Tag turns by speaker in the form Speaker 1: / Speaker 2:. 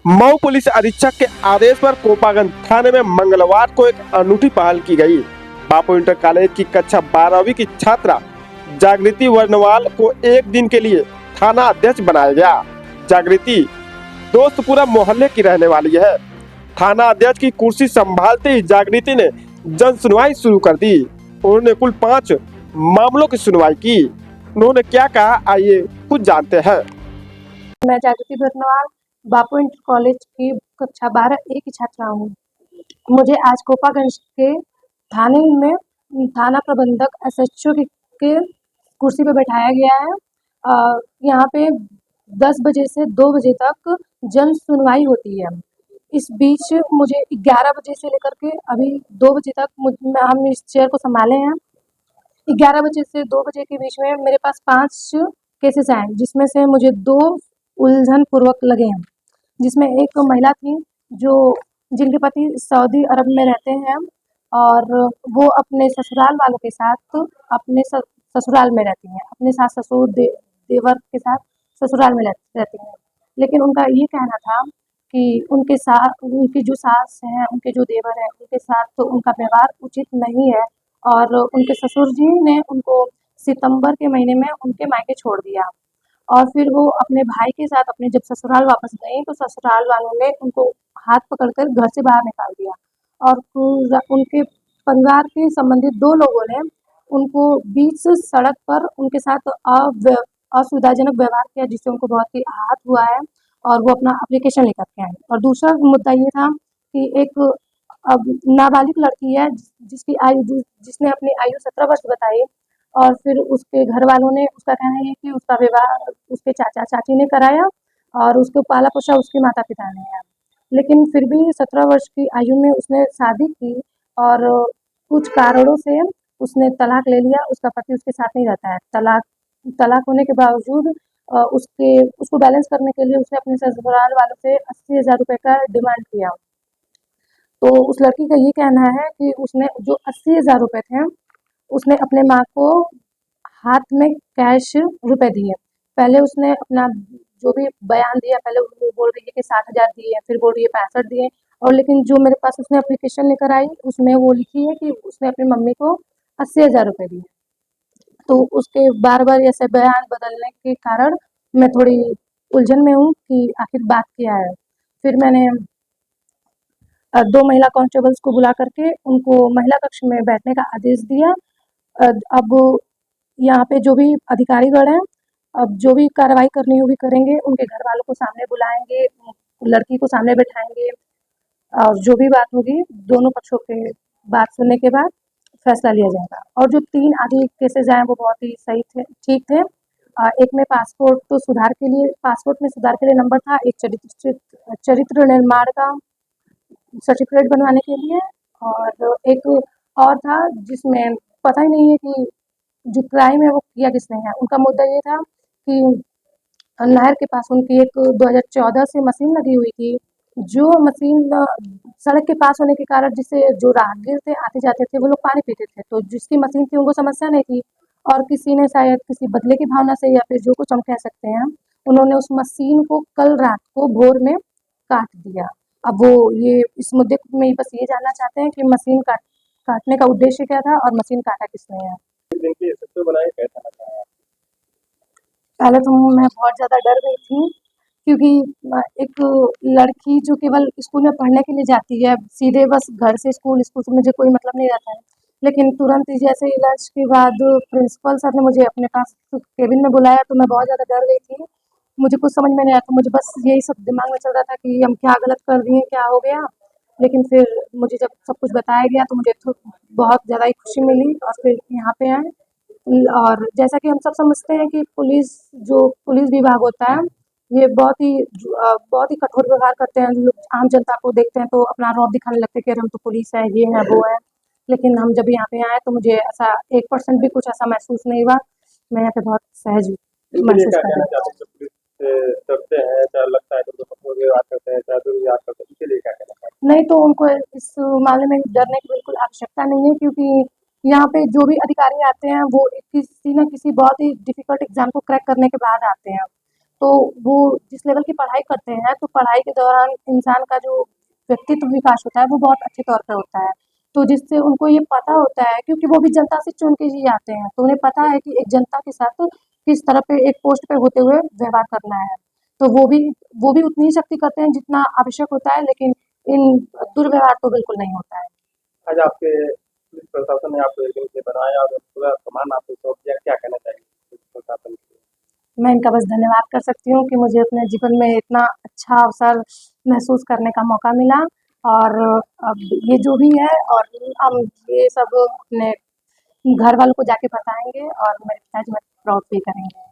Speaker 1: Mau police अधीक्षक के आदेश पर कोपागंज थाने में मंगलवार को एक अनूठी पहल की गई। बापू इंटर कॉलेज की कक्षा 12वीं की छात्रा जागृति वर्णवाल को एक दिन के लिए थाना अध्यक्ष बनाया गया। जागृति दोस्तपुरा मोहल्ले की रहने वाली है। थाना अध्यक्ष की कुर्सी संभालते ही जागृति ने जन सुनवाई शुरू कर दी। उन्होंने कुल 5 मामलों की सुनवाई की। उन्होंने क्या कहा, आइए खुद जानते हैं।
Speaker 2: मैं जागृति वर्णवाल बापू इंटर कॉलेज की कक्षा 12A की छात्रा हूँ। मुझे आज कोपागंज के थाने में थाना प्रबंधक SHO के कुर्सी पे बैठाया गया है। यहाँ पे 10 बजे से 2 बजे तक जन सुनवाई होती है। इस बीच मुझे 11 बजे से लेकर के अभी 2 बजे तक हम इस चेयर को संभाले हैं। 11 बजे से 2 बजे के बीच में मेरे पास 5 केसेस आए, जिसमें से मुझे 2 उलझन पूर्वक लगे हैं। जिसमें एक महिला थी जो जिनके पति सऊदी अरब में रहते हैं और वो अपने ससुराल वालों के साथ अपने ससुराल में रहती हैं, अपने सास ससुर देवर के साथ ससुराल में रहती हैं। लेकिन उनका ये कहना था कि उनकी जो सास हैं, उनके जो देवर हैं, उनके साथ तो उनका व्यवहार उचित नहीं है और उनके ससुर जी ने उनको सितंबर के महीने में उनके मायके छोड़ दिया। और फिर वो अपने भाई के साथ अपने जब ससुराल वापस गई तो ससुराल वालों ने उनको हाथ पकड़कर घर से बाहर निकाल दिया और उनके परिवार के संबंधित 2 लोगों ने उनको बीच सड़क पर उनके साथ असुविधाजनक व्यवहार किया, जिससे उनको बहुत ही आहत हुआ है और वो अपना एप्लीकेशन लेकर के आए। और दूसरा मुद्दा ये था कि एक नाबालिग लड़की है जिसने अपनी आयु 17 वर्ष बताई और फिर उसके घर वालों ने उसका कहना है कि उसका विवाह उसके चाचा चाची ने कराया और उसको पाला पोसा उसके माता पिता ने है। लेकिन फिर भी 17 वर्ष की आयु में उसने शादी की और कुछ कारणों से उसने तलाक ले लिया। उसका पति उसके साथ नहीं रहता है। तलाक होने के बावजूद उसको बैलेंस करने के लिए उसने अपने ससुराल वालों से 80,000 रुपये का डिमांड किया। तो उस लड़की का ये कहना है कि उसने जो 80,000 रुपये थे उसने अपने माँ को हाथ में कैश रुपए दिए। पहले उसने अपना जो भी बयान दिया, पहले वो बोल रही है कि 60,000 दिए, फिर बोल रही है 65 दिए और लेकिन जो मेरे पास उसने एप्लीकेशन लेकर आई उसमें वो लिखी है कि उसने अपनी मम्मी को 80,000 रुपये दिए। तो उसके बार-बार ऐसे बयान बदलने के कारण मैं थोड़ी उलझन में हूँ कि आखिर बात क्या है। फिर मैंने 2 महिला कांस्टेबल्स को बुला करके उनको महिला कक्ष में बैठने का आदेश दिया। अब यहाँ पे जो भी अधिकारीगण हैं, अब जो भी कार्रवाई करनी होगी करेंगे, उनके घर वालों को सामने बुलाएँगे, लड़की को सामने बैठाएँगे और जो भी बात होगी दोनों पक्षों के बात सुनने के बाद फैसला लिया जाएगा। और जो 3 आगे केसेज़ आए वो बहुत ही सही थे, ठीक थे। एक में पासपोर्ट में सुधार के लिए नंबर था, एक चरित्र निर्माण का सर्टिफिकेट बनवाने के लिए और एक और था जिसमें पता ही नहीं है कि जो क्राइम है वो किया किसने है। उनका मुद्दा ये था कि नहर के पास उनकी एक 2014 से मशीन लगी हुई थी, जो मशीन सड़क के पास होने के कारण जिससे जो राहगीर थे आते-जाते थे वो लोग पानी पीते थे, तो जिसकी मशीन थी उनको समस्या नहीं थी और किसी ने शायद किसी बदले की भावना से या फिर जो कुछ हम कह सकते हैं, उन्होंने उस मशीन को कल रात को भोर में काट दिया। अब वो ये इस मुद्दे में बस ये जानना चाहते हैं कि मशीन काटने का उद्देश्य क्या था और मशीन काटा किसने है? पहले तो मैं बहुत ज़्यादा डर गई थी क्योंकि एक लड़की जो केवल स्कूल में पढ़ने के लिए जाती है, सीधे बस घर से स्कूल से मुझे कोई मतलब नहीं रहता है। लेकिन तुरंत ही जैसे ही लंच के बाद प्रिंसिपल सर ने मुझे अपने पास केबिन में बुलाया तो मैं बहुत ज़्यादा डर गई थी। मुझे कुछ समझ में नहीं आया था, मुझे बस यही सब दिमाग में चल रहा था कि हम क्या गलत कर दिए, क्या हो गया? लेकिन फिर मुझे जब सब कुछ बताया गया तो मुझे तो बहुत ज़्यादा ही खुशी मिली और फिर यहाँ पे आए। और जैसा कि हम सब समझते हैं कि पुलिस विभाग होता है, ये बहुत ही कठोर व्यवहार करते हैं। लोग आम जनता को देखते हैं तो अपना रौब दिखाने लगते हैं कि अरे हम तो पुलिस है, ये है, वो है। लेकिन हम जब यहाँ पे आए तो मुझे ऐसा 1% भी कुछ ऐसा महसूस नहीं हुआ। मैं यहाँ पे बहुत सहज महसूस कर रही हूँ।
Speaker 1: डरते हैं, चाहे लगता है तो कठोर व्यवहार करते हैं, चाहे दुर्व्यवहार करते हैं, इसके लिए क्या कहना चाहेंगे?
Speaker 2: नहीं, तो उनको इस मामले में डरने की बिल्कुल आवश्यकता नहीं है क्योंकि यहाँ पे जो भी अधिकारी आते हैं वो किसी न किसी बहुत ही डिफ़िकल्ट एग्ज़ाम को क्रैक करने के बाद आते हैं। तो वो जिस लेवल की पढ़ाई करते हैं तो पढ़ाई के दौरान इंसान का जो व्यक्तित्व विकास होता है वो बहुत अच्छे तौर पे होता है। तो जिससे उनको ये पता होता है, क्योंकि वो भी जनता से चुन के ही आते हैं, तो उन्हें पता है कि एक जनता के साथ किस तरह पे एक पोस्ट पे होते हुए व्यवहार करना है। तो वो भी उतनी ही सख्ती करते हैं जितना आवश्यक होता है, लेकिन इन दुर्व्यवहार तो बिल्कुल नहीं होता है।
Speaker 1: आज आपके पुलिस प्रशासन ने आपको एक दिन के बनाया और पूरा सामान आपको सौंप दिया, क्या कहना चाहिए पुलिस प्रशासन के लिए?
Speaker 2: मैं इनका बस धन्यवाद कर सकती हूँ कि मुझे अपने जीवन में इतना अच्छा अवसर महसूस करने का मौका मिला, और अब ये जो भी है, और हम ये सब अपने घर वालों को जाके बताएँगे और मेरे पिताजी मुझे प्राउड फ़ील करेंगे।